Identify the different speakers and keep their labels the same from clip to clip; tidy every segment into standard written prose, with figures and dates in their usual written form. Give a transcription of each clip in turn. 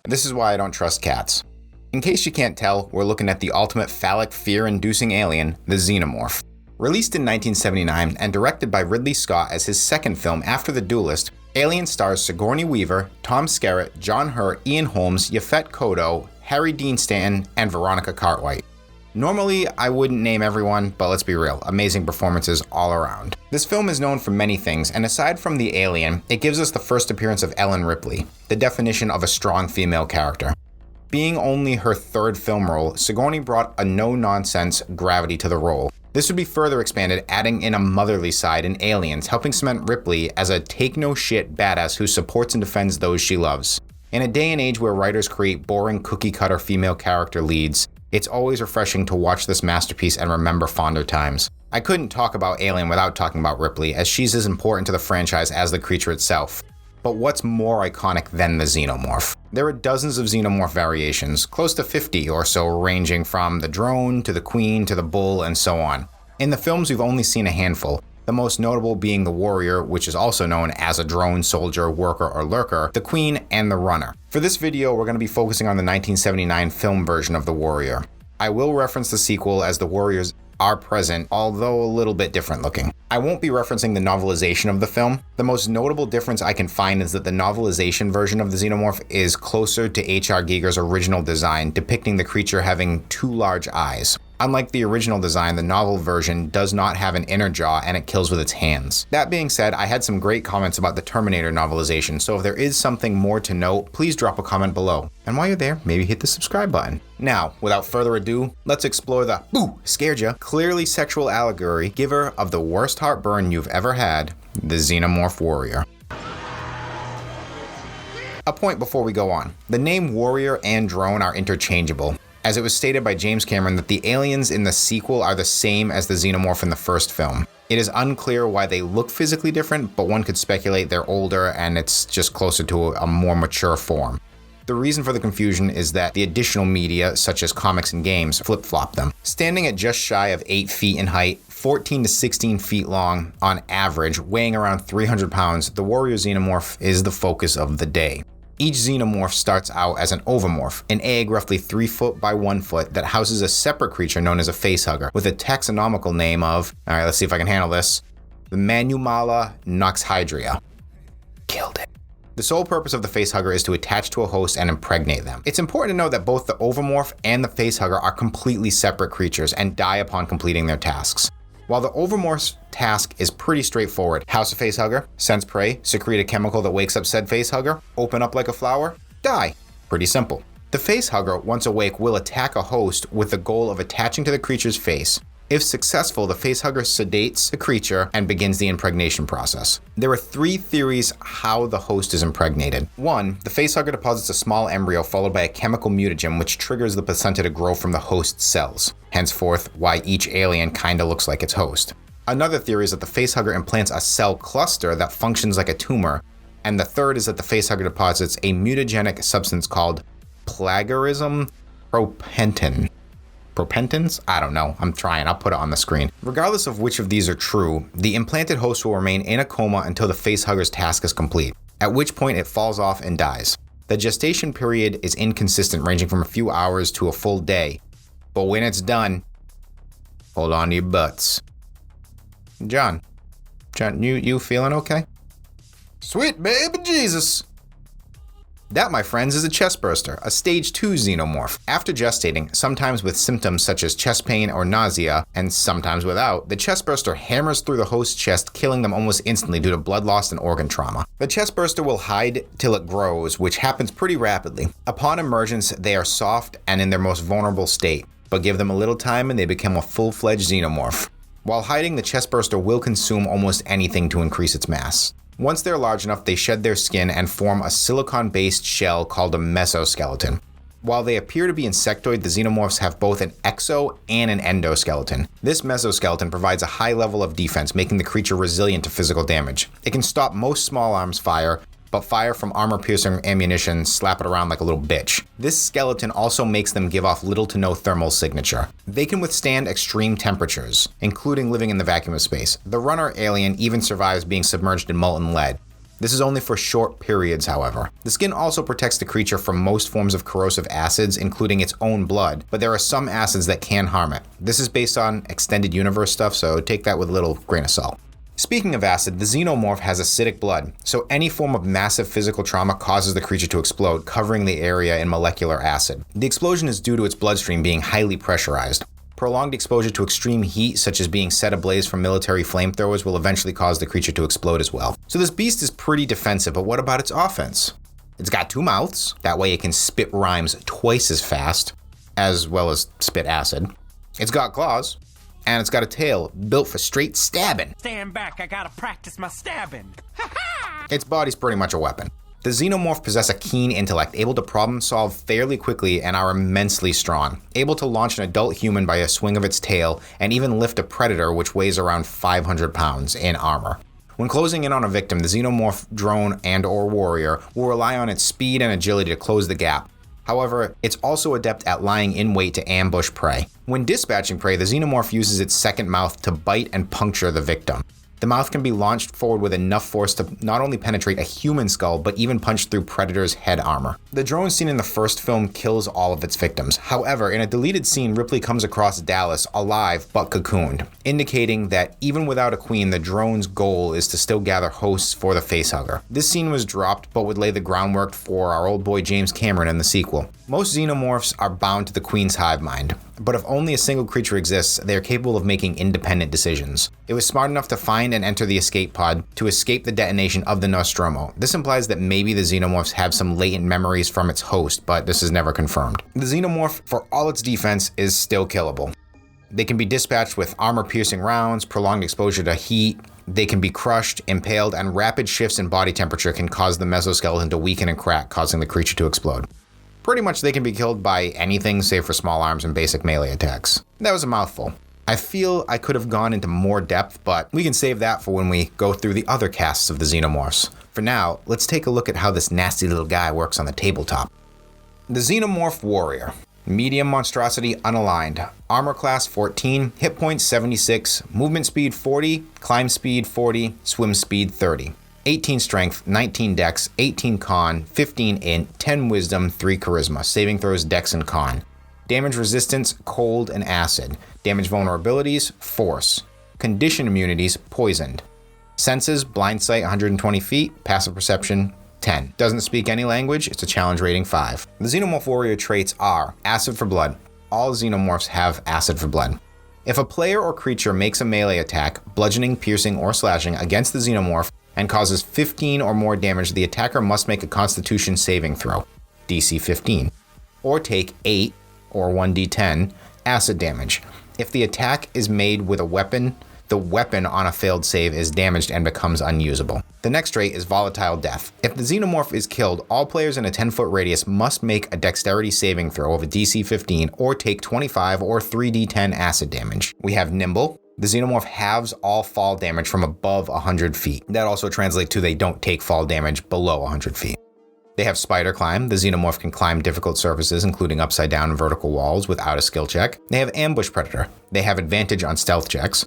Speaker 1: This is why I don't trust cats. In case you can't tell, we're looking at the ultimate phallic fear-inducing alien, the Xenomorph. Released in 1979 and directed by Ridley Scott as his second film after The Duelist, Alien stars Sigourney Weaver, Tom Skerritt, John Hurt, Ian Holmes, Yaphet Kotto, Harry Dean Stanton, and Veronica Cartwright. Normally, I wouldn't name everyone, but let's be real, amazing performances all around. This film is known for many things, and aside from the alien, it gives us the first appearance of Ellen Ripley, the definition of a strong female character. Being only her third film role, Sigourney brought a no-nonsense gravity to the role. This would be further expanded, adding in a motherly side in Aliens, helping cement Ripley as a take-no-shit badass who supports and defends those she loves. In a day and age where writers create boring cookie-cutter female character leads, it's always refreshing to watch this masterpiece and remember fonder times. I couldn't talk about Alien without talking about Ripley, as she's as important to the franchise as the creature itself. But what's more iconic than the Xenomorph? There are dozens of Xenomorph variations, close to 50 or so, ranging from the drone, to the queen, to the bull, and so on. In the films, we've only seen a handful, the most notable being the warrior, which is also known as a drone, soldier, worker, or lurker, the queen, and the runner. For this video, we're going to be focusing on the 1979 film version of the warrior. I will reference the sequel as the warriors are present, although a little bit different looking. I won't be referencing the novelization of the film. The most notable difference I can find is that the novelization version of the Xenomorph is closer to H.R. Giger's original design, depicting the creature having two large eyes. Unlike the original design, the novel version does not have an inner jaw and it kills with its hands. That being said, I had some great comments about the Terminator novelization, so if there is something more to note, please drop a comment below. And while you're there, maybe hit the subscribe button. Now, without further ado, let's explore the, scared ya, clearly sexual allegory, giver of the worst heartburn you've ever had, the Xenomorph Warrior. A point before we go on. The name warrior and drone are interchangeable, as it was stated by James Cameron that the aliens in the sequel are the same as the Xenomorph in the first film. It is unclear why they look physically different, but one could speculate they're older and it's just closer to a more mature form. The reason for the confusion is that the additional media, such as comics and games, flip-flop them. Standing at just shy of 8 feet in height, 14 to 16 feet long on average, weighing around 300 pounds, the warrior Xenomorph is the focus of the day. Each Xenomorph starts out as an ovomorph, an egg roughly 3 foot by 1 foot that houses a separate creature known as a facehugger, with a taxonomical name of, alright, let's see if I can handle this, the Manumala noxhydria. Killed it. The sole purpose of the facehugger is to attach to a host and impregnate them. It's important to note that both the ovomorph and the facehugger are completely separate creatures and die upon completing their tasks. While the ovomorph's task is pretty straightforward, house a facehugger, sense prey, secrete a chemical that wakes up said facehugger, open up like a flower, die. Pretty simple. The facehugger, once awake, will attack a host with the goal of attaching to the creature's face. If successful, the facehugger sedates the creature and begins the impregnation process. There are 3 theories how the host is impregnated. 1, the facehugger deposits a small embryo followed by a chemical mutagen which triggers the placenta to grow from the host's cells. Henceforth, why each alien kinda looks like its host. Another theory is that the facehugger implants a cell cluster that functions like a tumor. And the third is that the facehugger deposits a mutagenic substance called plagiarism propentin. Propentins? I don't know. I'm trying. I'll put it on the screen. Regardless of which of these are true, the implanted host will remain in a coma until the facehugger's task is complete, at which point it falls off and dies. The gestation period is inconsistent, ranging from a few hours to a full day. But when it's done, hold on to your butts. John, you feeling okay? Sweet baby Jesus. That, my friends, is a chestburster, a stage 2 xenomorph. After gestating, sometimes with symptoms such as chest pain or nausea, and sometimes without, the chestburster hammers through the host's chest, killing them almost instantly due to blood loss and organ trauma. The chestburster will hide till it grows, which happens pretty rapidly. Upon emergence, they are soft and in their most vulnerable state, but give them a little time and they become a full-fledged xenomorph. While hiding, the chestburster will consume almost anything to increase its mass. Once they're large enough, they shed their skin and form a silicon-based shell called a mesoskeleton. While they appear to be insectoid, the xenomorphs have both an exo and an endoskeleton. This mesoskeleton provides a high level of defense, making the creature resilient to physical damage. It can stop most small arms fire, but fire from armor-piercing ammunition slap it around like a little bitch. This skeleton also makes them give off little to no thermal signature. They can withstand extreme temperatures, including living in the vacuum of space. The runner alien even survives being submerged in molten lead. This is only for short periods, however. The skin also protects the creature from most forms of corrosive acids, including its own blood, but there are some acids that can harm it. This is based on extended universe stuff, so take that with a little grain of salt. Speaking of acid, the Xenomorph has acidic blood, so any form of massive physical trauma causes the creature to explode, covering the area in molecular acid. The explosion is due to its bloodstream being highly pressurized. Prolonged exposure to extreme heat, such as being set ablaze from military flamethrowers, will eventually cause the creature to explode as well. So this beast is pretty defensive, but what about its offense? It's got 2 mouths, that way it can spit rhymes twice as fast, as well as spit acid. It's got claws, and it's got a tail built for straight stabbing.
Speaker 2: Stand back, I gotta practice my stabbing.
Speaker 1: Its body's pretty much a weapon. The Xenomorph possess a keen intellect, able to problem solve fairly quickly and are immensely strong, able to launch an adult human by a swing of its tail and even lift a predator which weighs around 500 pounds in armor. When closing in on a victim, the Xenomorph drone and/or warrior will rely on its speed and agility to close the gap. However, it's also adept at lying in wait to ambush prey. When dispatching prey, the Xenomorph uses its second mouth to bite and puncture the victim. The mouth can be launched forward with enough force to not only penetrate a human skull, but even punch through Predator's head armor. The drone seen in the first film kills all of its victims. However, in a deleted scene, Ripley comes across Dallas alive but cocooned, indicating that even without a queen, the drone's goal is to still gather hosts for the facehugger. This scene was dropped, but would lay the groundwork for our old boy James Cameron in the sequel. Most xenomorphs are bound to the queen's hive mind, but if only a single creature exists, they are capable of making independent decisions. It was smart enough to find and enter the escape pod to escape the detonation of the Nostromo. This implies that maybe the xenomorphs have some latent memories from its host, but this is never confirmed. The xenomorph, for all its defense, is still killable. They can be dispatched with armor-piercing rounds, prolonged exposure to heat, they can be crushed, impaled, and rapid shifts in body temperature can cause the mesoskeleton to weaken and crack, causing the creature to explode. Pretty much they can be killed by anything save for small arms and basic melee attacks. That was a mouthful. I feel I could have gone into more depth, but we can save that for when we go through the other casts of the Xenomorphs. For now, let's take a look at how this nasty little guy works on the tabletop. The Xenomorph Warrior. Medium monstrosity unaligned. Armor class 14, hit points 76, movement speed 40, climb speed 40, swim speed 30. 18 strength, 19 dex, 18 con, 15 int, 10 wisdom, 3 charisma. Saving throws dex and con. Damage resistance, cold and acid. Damage vulnerabilities, force. Condition immunities, poisoned. Senses, blind sight 120 feet, passive perception 10. Doesn't speak any language, it's a challenge rating 5. The Xenomorph Warrior traits are acid for blood. All xenomorphs have acid for blood. If a player or creature makes a melee attack, bludgeoning, piercing, or slashing against the xenomorph, and causes 15 or more damage, the attacker must make a Constitution saving throw, DC 15, or take 8 or 1d10 acid damage. If the attack is made with a weapon, the weapon on a failed save is damaged and becomes unusable. The next trait is Volatile Death. If the xenomorph is killed, all players in a 10-foot radius must make a dexterity saving throw of a DC 15 or take 25 or 3d10 acid damage. We have Nimble. The xenomorph halves all fall damage from above 100 feet. That also translates to they don't take fall damage below 100 feet. They have Spider Climb. The xenomorph can climb difficult surfaces, including upside down and vertical walls, without a skill check. They have Ambush Predator. They have advantage on stealth checks.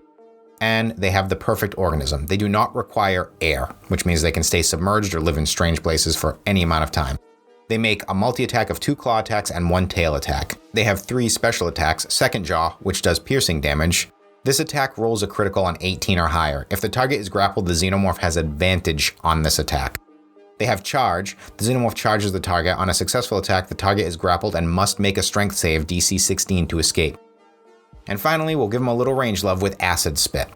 Speaker 1: And they have the Perfect Organism. They do not require air, which means they can stay submerged or live in strange places for any amount of time. They make a multi-attack of 2 claw attacks and 1 tail attack. They have 3 special attacks, Second Jaw, which does piercing damage. This attack rolls a critical on 18 or higher. If the target is grappled, the xenomorph has advantage on this attack. They have Charge. The xenomorph charges the target. On a successful attack, the target is grappled and must make a strength save, DC 16, to escape. And finally, we'll give them a little range love with Acid Spit.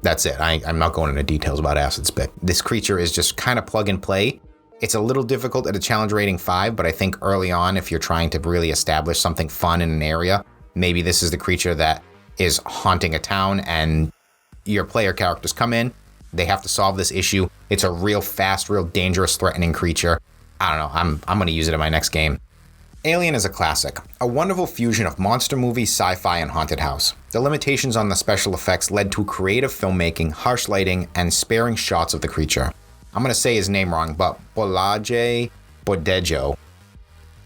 Speaker 1: That's it. I'm not going into details about Acid Spit. This creature is just kind of plug and play. It's a little difficult at a challenge rating 5, but I think early on, if you're trying to really establish something fun in an area, maybe this is the creature that is haunting a town and your player characters come in. They have to solve this issue. It's a real fast, real dangerous, threatening creature. I don't know. I'm going to use it in my next game. Alien is a classic, a wonderful fusion of monster movie, sci-fi, and haunted house. The limitations on the special effects led to creative filmmaking, harsh lighting, and sparing shots of the creature. I'm going to say his name wrong, but Bolaji Bodejo,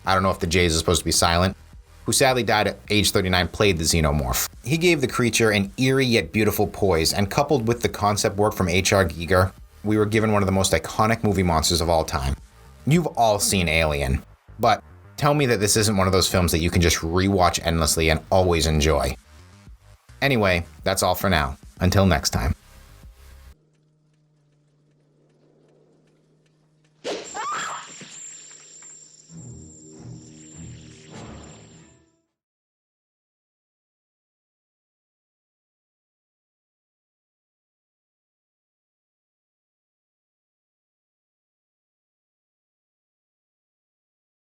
Speaker 1: I don't know if the J's are supposed to be silent, who sadly died at age 39, played the Xenomorph. He gave the creature an eerie yet beautiful poise, and coupled with the concept work from H.R. Giger, we were given one of the most iconic movie monsters of all time. You've all seen Alien, but tell me that this isn't one of those films that you can just rewatch endlessly and always enjoy. Anyway, that's all for now. Until next time.